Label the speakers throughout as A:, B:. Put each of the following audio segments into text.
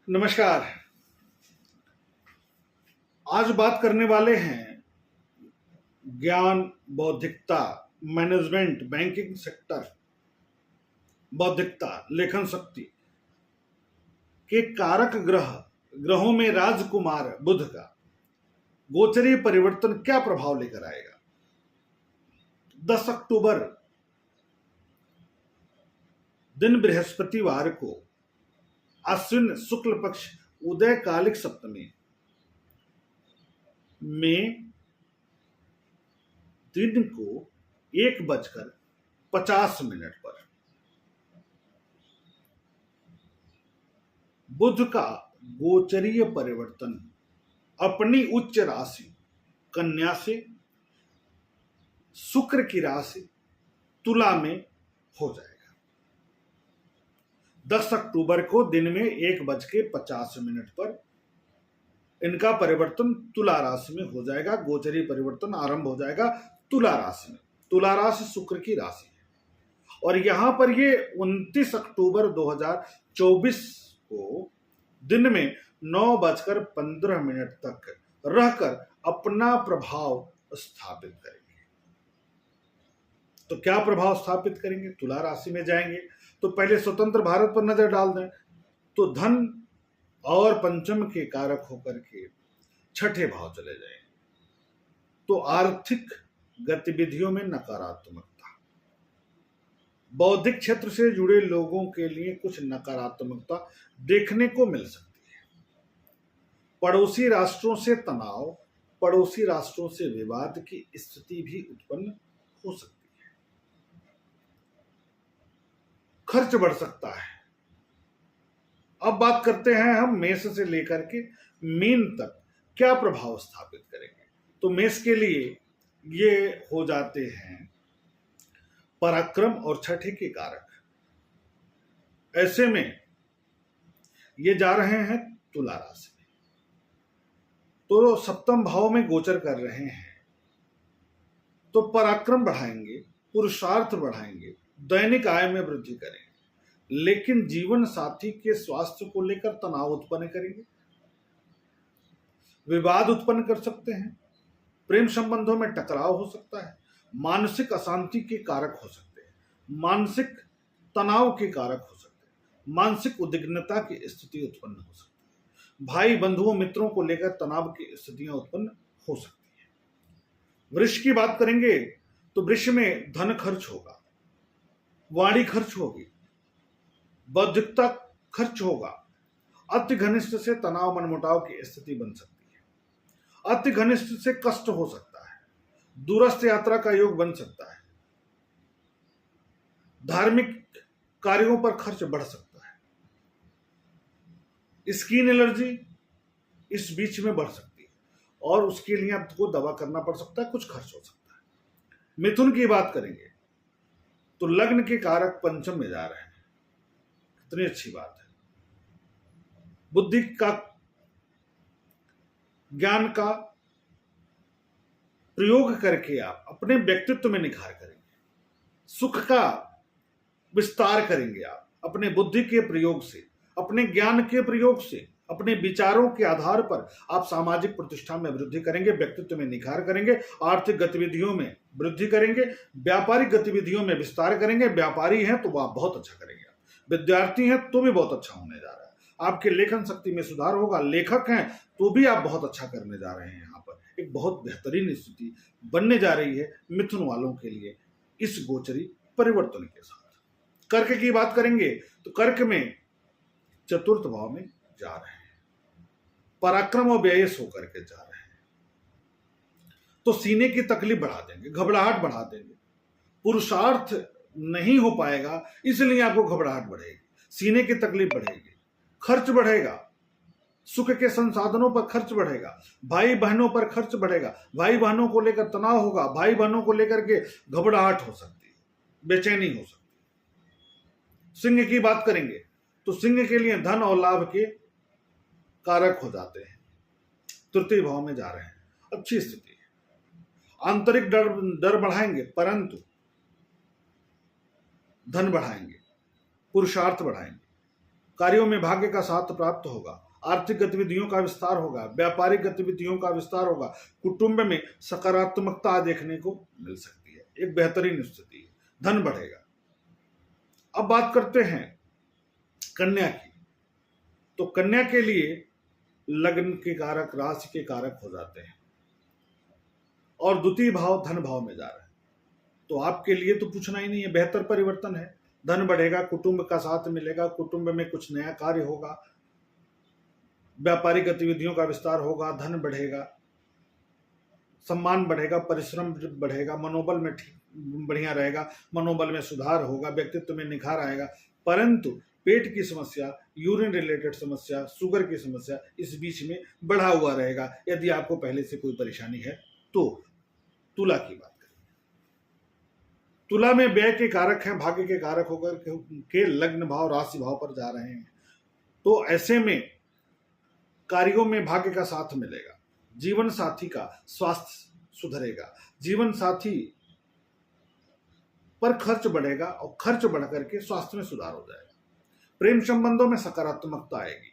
A: नमस्कार। आज बात करने वाले हैं ज्ञान, बौद्धिकता, मैनेजमेंट, बैंकिंग सेक्टर, बौद्धिकता, लेखन शक्ति के कारक ग्रहों में राजकुमार बुध का गोचरीय परिवर्तन क्या प्रभाव लेकर आएगा। 10 अक्टूबर दिन बृहस्पतिवार को आश्विन शुक्ल पक्ष उदयकालिक सप्तमी में दिन को 1:50 पर बुध का गोचरीय परिवर्तन अपनी उच्च राशि कन्या से शुक्र की राशि तुला में हो जाएगा। 10 अक्टूबर को दिन में 1:50 पर इनका परिवर्तन तुला राशि में हो जाएगा। गोचरीय परिवर्तन आरंभ हो जाएगा तुला राशि में। तुला राशि शुक्र की राशि है और यहां पर ये 29 अक्टूबर 2024 को दिन में 9:15 तक रहकर अपना प्रभाव स्थापित करेंगे। तो क्या प्रभाव स्थापित करेंगे? तुला राशि में जाएंगे तो पहले स्वतंत्र भारत पर नजर डाल दें तो धन और पंचम के कारक होकर के छठे भाव चले जाएंगे। तो आर्थिक गतिविधियों में नकारात्मकता, बौद्धिक क्षेत्र से जुड़े लोगों के लिए कुछ नकारात्मकता देखने को मिल सकती है। पड़ोसी राष्ट्रों से तनाव, पड़ोसी राष्ट्रों से विवाद की स्थिति भी उत्पन्न हो सकती है। खर्च बढ़ सकता है। अब बात करते हैं हम मेष से लेकर के मीन तक क्या प्रभाव स्थापित करेंगे। तो मेष के लिए ये हो जाते हैं पराक्रम और छठे के कारक। ऐसे में ये जा रहे हैं तुला राशि में, तो सप्तम भाव में गोचर कर रहे हैं तो पराक्रम बढ़ाएंगे, पुरुषार्थ बढ़ाएंगे, दैनिक आय में वृद्धि करेंगे, लेकिन जीवन साथी के स्वास्थ्य को लेकर तनाव उत्पन्न करेंगे, विवाद उत्पन्न कर सकते हैं, प्रेम संबंधों में टकराव हो सकता है, मानसिक अशांति के कारक हो सकते हैं, मानसिक तनाव के कारक हो सकते हैं, मानसिक उद्विग्नता की स्थिति उत्पन्न हो सकती है, भाई बंधुओं मित्रों को लेकर तनाव की स्थितियां उत्पन्न हो सकती है। वृष की बात करेंगे तो वृष में धन खर्च होगा, वाणी खर्च होगी, बौद्धिकता खर्च होगा, अति घनिष्ठ से तनाव मनमुटाव की स्थिति बन सकती है, अति घनिष्ठ से कष्ट हो सकता है, दूरस्थ यात्रा का योग बन सकता है, धार्मिक कार्यों पर खर्च बढ़ सकता है, स्किन एलर्जी इस बीच में बढ़ सकती है और उसके लिए आपको दवा करना पड़ सकता है, कुछ खर्च हो सकता है। मिथुन की बात करेंगे तो लग्न के कारक पंचम में जा रहे हैं, कितनी अच्छी बात है। बुद्धि का, ज्ञान का प्रयोग करके आप अपने व्यक्तित्व में निखार करेंगे, सुख का विस्तार करेंगे आप अपने बुद्धि के प्रयोग से, अपने ज्ञान के प्रयोग से, अपने विचारों के आधार पर आप सामाजिक प्रतिष्ठा में वृद्धि करेंगे, व्यक्तित्व में निखार करेंगे, आर्थिक गतिविधियों में वृद्धि करेंगे, व्यापारिक गतिविधियों में विस्तार करेंगे। व्यापारी हैं तो आप बहुत अच्छा करेंगे, विद्यार्थी हैं तो भी बहुत अच्छा होने जा रहा है, आपके लेखन शक्ति में सुधार होगा, लेखक हैं तो भी आप बहुत अच्छा करने जा रहे हैं। यहाँ पर एक बहुत बेहतरीन स्थिति बनने जा रही है मिथुन वालों के लिए इस गोचरी परिवर्तन के साथ। कर्क की बात करेंगे तो कर्क में चतुर्थ भाव में जा रहे हैं, पराक्रम और व्ययस होकर के जा रहे हैं, तो सीने की तकलीफ बढ़ा देंगे, घबराहट बढ़ा देंगे, पुरुषार्थ नहीं हो पाएगा इसलिए आपको घबराहट बढ़ेगी, सीने की तकलीफ बढ़ेगी, खर्च बढ़ेगा, सुख के संसाधनों पर खर्च बढ़ेगा, भाई बहनों पर खर्च बढ़ेगा, भाई बहनों को लेकर तनाव होगा, भाई बहनों को लेकर के घबराहट हो सकती है, बेचैनी हो सकती है। सिंह की बात करेंगे तो सिंह के लिए धन और लाभ के कारक हो जाते हैं, तृतीय भाव में जा रहे हैं, अच्छी स्थिति है। आंतरिक डर बढ़ाएंगे परंतु धन बढ़ाएंगे, पुरुषार्थ बढ़ाएंगे, कार्यों में भाग्य का साथ प्राप्त होगा, आर्थिक गतिविधियों का विस्तार होगा, व्यापारिक गतिविधियों का विस्तार होगा, कुटुंब में सकारात्मकता देखने को मिल सकती है, एक बेहतरीन स्थिति है, धन बढ़ेगा। अब बात करते हैं कन्या की। तो कन्या के लिए लग्न के कारक, राशि के कारक हो जाते हैं और द्वितीय भाव धन भाव में जा रहा है, तो आपके लिए तो पूछना ही नहीं है, बेहतर परिवर्तन है। धन बढ़ेगा, कुटुंब का साथ मिलेगा, कुटुंब में कुछ नया कार्य होगा, व्यापारिक गतिविधियों का विस्तार होगा, धन बढ़ेगा, सम्मान बढ़ेगा, परिश्रम बढ़ेगा, मनोबल में ठीक बढ़िया रहेगा, मनोबल में सुधार होगा, व्यक्तित्व में निखार आएगा। परंतु पेट की समस्या, यूरिन रिलेटेड समस्या, शुगर की समस्या इस बीच में बढ़ा हुआ रहेगा यदि आपको पहले से कोई परेशानी है तो। तुला की बात करें, तुला में व्यय के कारक हैं, भाग्य के कारक होकर के लग्न भाव राशि भाव पर जा रहे हैं, तो ऐसे में कार्यों में भाग्य का साथ मिलेगा, जीवन साथी का स्वास्थ्य सुधरेगा, जीवन साथी पर खर्च बढ़ेगा और खर्च बढ़ करके स्वास्थ्य में सुधार हो जाएगा। प्रेम संबंधों में सकारात्मकता आएगी,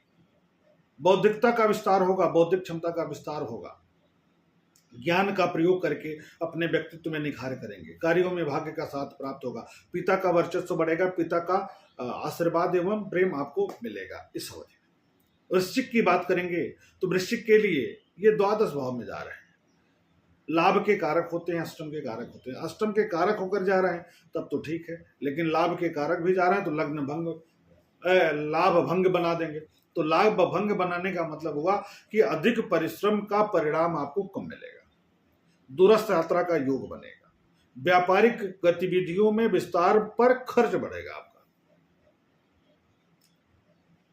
A: बौद्धिकता का विस्तार होगा, बौद्धिक क्षमता का विस्तार होगा, ज्ञान का प्रयोग करके अपने व्यक्तित्व में निखार करेंगे, कार्यों में भाग्य का साथ प्राप्त होगा, पिता का वर्चस्व बढ़ेगा, पिता का आशीर्वाद एवं प्रेम आपको मिलेगा इस अवधि में। वृश्चिक की बात करेंगे तो वृश्चिक के लिए ये द्वादश भाव में जा रहे हैं, लाभ के कारक होते हैं, अष्टम के कारक होते हैं, अष्टम के कारक होकर जा रहे हैं तब तो ठीक है, लेकिन लाभ के कारक भी जा रहे हैं तो लग्न भंग, लाभ भंग बना देंगे। तो लाभ भंग बनाने का मतलब हुआ कि अधिक परिश्रम का परिणाम आपको कम मिलेगा, दूरस्थ यात्रा का योग बनेगा, व्यापारिक गतिविधियों में विस्तार पर खर्च बढ़ेगा आपका,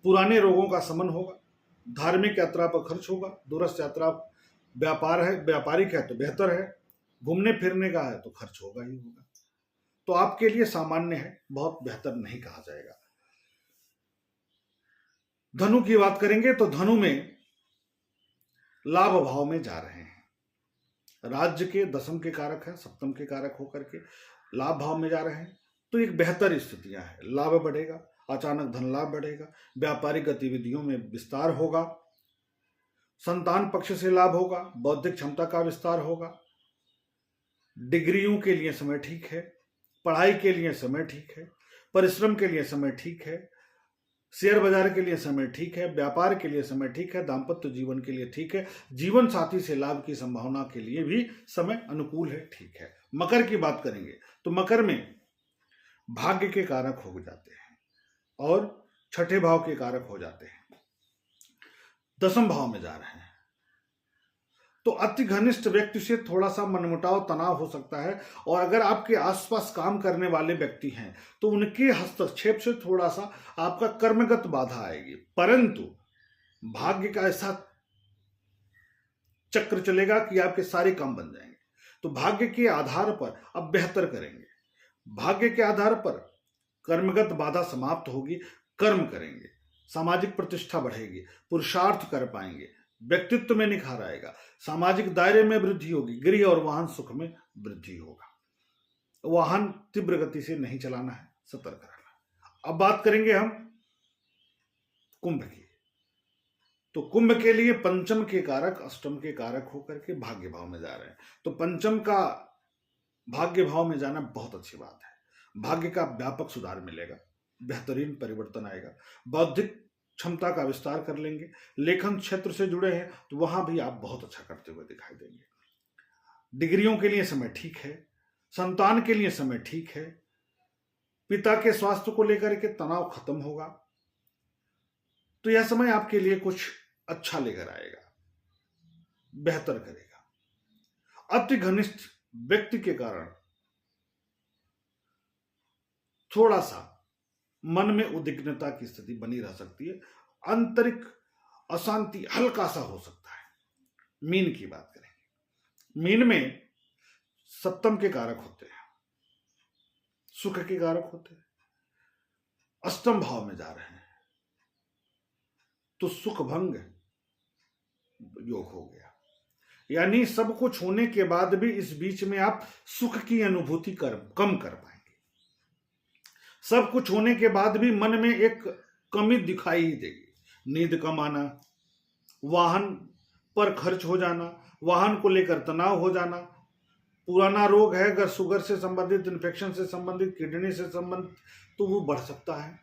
A: पुराने रोगों का शमन होगा, धार्मिक यात्रा पर खर्च होगा, दूरस्थ यात्रा व्यापार है, व्यापारिक है तो बेहतर है, घूमने फिरने का है तो खर्च होगा ही होगा। तो आपके लिए सामान्य है, बहुत बेहतर नहीं कहा जाएगा। धनु की बात करेंगे तो धनु में लाभ भाव में जा रहे हैं, राज्य के दशम के कारक है, सप्तम के कारक होकर के लाभ भाव में जा रहे हैं, तो एक बेहतर स्थितियां है, लाभ बढ़ेगा, अचानक धन लाभ बढ़ेगा, व्यापारिक गतिविधियों में विस्तार होगा, संतान पक्ष से लाभ होगा, बौद्धिक क्षमता का विस्तार होगा, डिग्रियों के लिए समय ठीक है, पढ़ाई के लिए समय ठीक है, परिश्रम के लिए समय ठीक है, शेयर बाजार के लिए समय ठीक है, व्यापार के लिए समय ठीक है, दाम्पत्य जीवन के लिए ठीक है, जीवन साथी से लाभ की संभावना के लिए भी समय अनुकूल है, ठीक है। मकर की बात करेंगे तो मकर में भाग्य के कारक हो जाते हैं और छठे भाव के कारक हो जाते हैं, दसम भाव में जा रहे हैं, तो अति घनिष्ठ व्यक्ति से थोड़ा सा मनमुटाव, तनाव हो सकता है, और अगर आपके आसपास काम करने वाले व्यक्ति हैं तो उनके हस्तक्षेप से थोड़ा सा आपका कर्मगत बाधा आएगी, परंतु भाग्य का ऐसा चक्र चलेगा कि आपके सारे काम बन जाएंगे। तो भाग्य के आधार पर अब बेहतर करेंगे, भाग्य के आधार पर कर्मगत बाधा समाप्त होगी, कर्म करेंगे, सामाजिक प्रतिष्ठा बढ़ेगी, पुरुषार्थ कर पाएंगे, व्यक्तित्व में निखार आएगा, सामाजिक दायरे में वृद्धि होगी, गृह और वाहन सुख में वृद्धि होगा। वाहन तीव्र गति से नहीं चलाना है, सतर्क रहना। अब बात करेंगे हम कुंभ की। तो कुंभ के लिए पंचम के कारक अष्टम के कारक होकर के भाग्य भाव में जा रहे हैं, तो पंचम का भाग्य भाव में जाना बहुत अच्छी बात है, भाग्य का व्यापक सुधार मिलेगा, बेहतरीन परिवर्तन आएगा, बौद्धिक क्षमता का विस्तार कर लेंगे, लेखन क्षेत्र से जुड़े हैं तो वहां भी आप बहुत अच्छा करते हुए दिखाई देंगे, डिग्रियों के लिए समय ठीक है, संतान के लिए समय ठीक है, पिता के स्वास्थ्य को लेकर के तनाव खत्म होगा, तो यह समय आपके लिए कुछ अच्छा लेकर आएगा, बेहतर करेगा। अति घनिष्ठ व्यक्ति के कारण थोड़ा सा मन में उद्विग्नता की स्थिति बनी रह सकती है, आंतरिक अशांति हल्का सा हो सकता है। मीन की बात करेंगे, मीन में सप्तम के कारक होते हैं, सुख के कारक होते हैं, अष्टम भाव में जा रहे हैं तो सुख भंग योग हो गया, यानी सब कुछ होने के बाद भी इस बीच में आप सुख की अनुभूति कम कर पाएंगे, सब कुछ होने के बाद भी मन में एक कमी दिखाई ही देगी। नींद कम आना, वाहन पर खर्च हो जाना, वाहन को लेकर तनाव हो जाना, पुराना रोग है अगर शुगर से संबंधित, इन्फेक्शन से संबंधित, किडनी से संबंधित, तो वो बढ़ सकता है।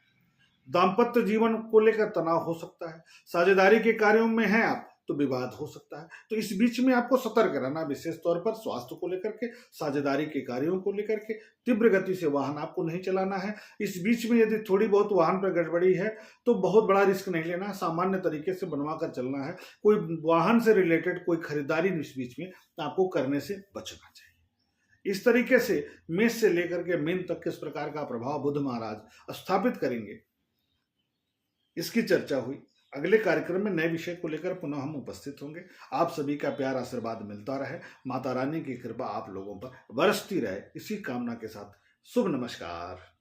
A: दाम्पत्य जीवन को लेकर तनाव हो सकता है। साझेदारी के कार्यों में हैं आप तो विवाद हो सकता है। तो इस बीच में आपको सतर्क रहना, विशेष तौर पर स्वास्थ्य को लेकर के, साझेदारी के कार्यों को लेकर के। तीव्र गति से वाहन आपको नहीं चलाना है। इस बीच में यदि थोड़ी बहुत वाहन पर गड़बड़ी है तो बहुत बड़ा रिस्क नहीं लेना है, सामान्य तरीके से बनवा कर चलना है। कोई वाहन से रिलेटेड कोई खरीदारी इस बीच में आपको करने से बचना चाहिए। इस तरीके से मेष से लेकर के मीन तक किस प्रकार का प्रभाव बुध महाराज स्थापित करेंगे, इसकी चर्चा हुई। अगले कार्यक्रम में नए विषय को लेकर पुनः हम उपस्थित होंगे। आप सभी का प्यार आशीर्वाद मिलता रहे, माता रानी की कृपा आप लोगों पर बरसती रहे, इसी कामना के साथ शुभ नमस्कार।